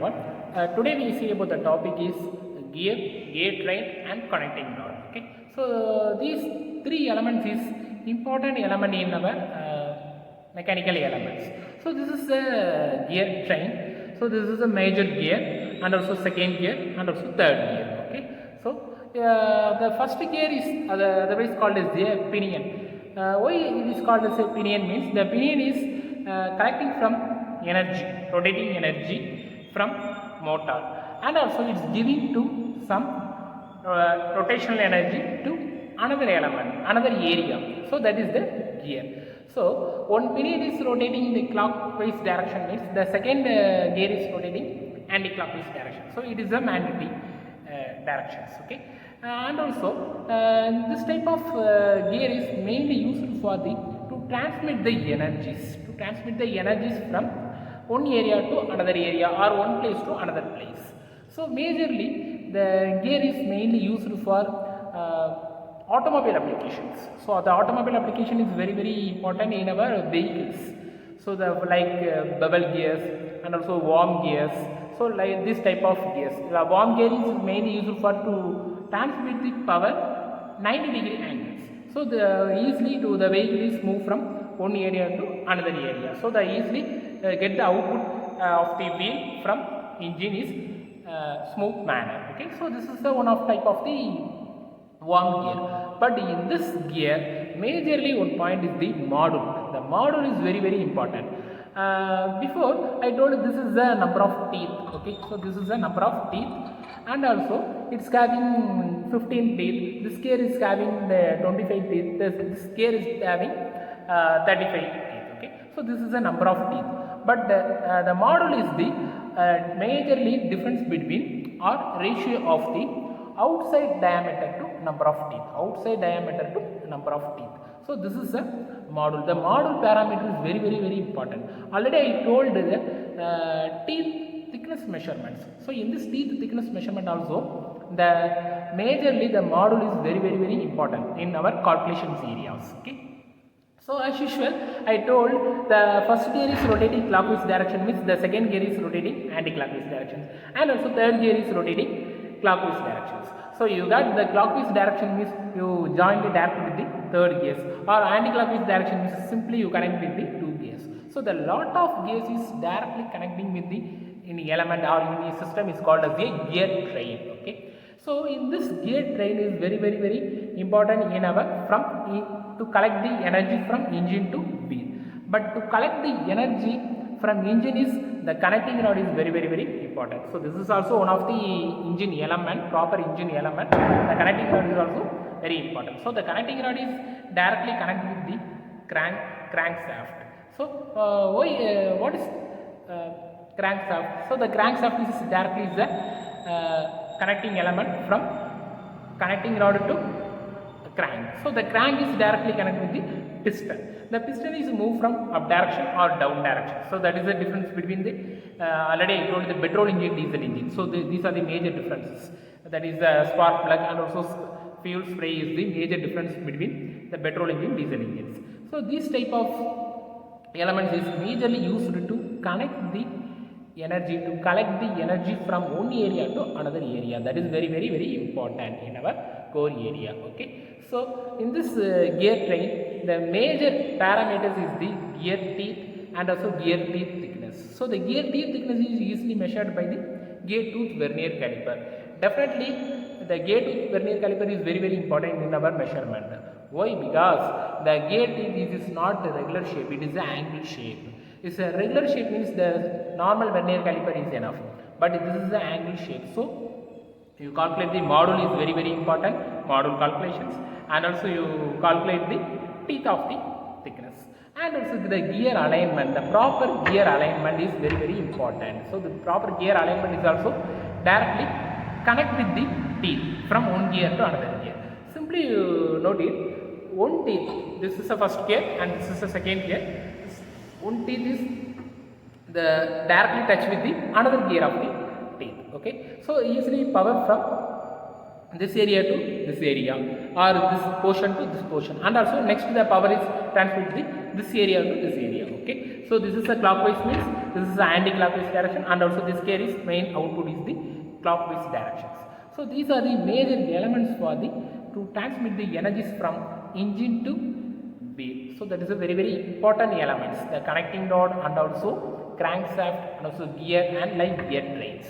everyone. Today we see about the topic is gear, gear train and connecting rod. Okay, so these three elements is important element in our mechanical elements. So this is a gear train. So this is a major gear and also second gear and also third gear. Okay, so the first gear is otherwise called as the pinion. Why it is called as a pinion means the pinion is collecting from energy, rotating energy from motor, and also it's giving to some rotational energy to another element, another area. So that is the gear. So one pinion is rotating in the clockwise direction means the second gear is rotating anti-clockwise direction. So it is a mandatory directions. Okay, and also this type of gear is mainly used for the to transmit the energies from one area to another area or one place to another place. So majorly the gear is mainly used for automobile applications. So the automobile application is very important in our vehicles. So the like bubble gears and also worm gears. So like this type of gears. The worm gear is mainly used for to transmit the power 90-degree angles. So the easily the vehicle is move from one area to another area. So the easily get the output of the wheel from engine is smooth manner. Okay, so this is the one of type of the worm gear. But in this gear, majorly one point is the module. The module is very important. Before I told this is the number of teeth. Okay, so this is the number of teeth, and also it's having 15 teeth. This gear is having the 25 teeth. This gear is having 35 teeth. Okay, so this is the number of teeth. But the module is the majorly difference between or ratio of the outside diameter to number of teeth. Outside diameter to number of teeth. So this is the module. The module parameter is very important. Already I told the teeth thickness measurements. So in this teeth thickness measurement also, the majorly the module is very important in our calculations areas. Okay. So as usual, I told the first gear is rotating clockwise direction means the second gear is rotating anti-clockwise direction, and also third gear is rotating clockwise directions. So you got the clockwise direction means you join the direct with the third gears, or anti-clockwise direction means simply you connect with the two gears. So the lot of gears is directly connecting with the in the element or in the system is called as a gear train. Okay. So in this gear train is very important in our to collect the energy from engine to wheel. But to collect the energy from engine is the connecting rod is very important. So this is also one of the engine element, proper engine element. The connecting rod is also very important. So the connecting rod is directly connected with the crankshaft. So what is crankshaft? So the crankshaft is directly is the connecting element from connecting rod to crank. So the crank is directly connected with the piston. The piston is moved from up direction or down direction. So that is the difference between the already I told the petrol engine, diesel engine. So these are the major differences. That is the spark plug and also fuel spray is the major difference between the petrol engine, diesel engines. So this type of elements is majorly used to connect the energy, to collect the energy from one area to another area. That is very important in our core area. Okay. So in this gear train, the major parameters is the gear teeth and also gear teeth thickness. So the gear teeth thickness is easily measured by the gear tooth vernier caliper. Definitely the gear tooth vernier caliper is very important in our measurement. Why? Because the gear teeth is not a regular shape, it is an angle shape. It's a regular shape means the normal vernier caliper is enough, but this is the angle shape. So you calculate the module is very important, module calculations, and also you calculate the teeth of the thickness, and also the gear alignment. The proper gear alignment is very important. So the proper gear alignment is also directly connect with the teeth from one gear to another gear. Simply you note it, one teeth, this is the first gear and this is the second gear. One teeth is the directly touch with the another gear of the teeth. Okay, so easily power from this area to this area or this portion to this portion, and also next the power is transmitted this area to this area. Okay. Okay, so this is a clockwise means this is the anti-clockwise direction, and also this gear is main output is the clockwise directions. So these are the major elements for the to transmit the energies from engine to wheel. So that is a very important elements, the connecting rod and also crankshaft and also gear and like gear trains.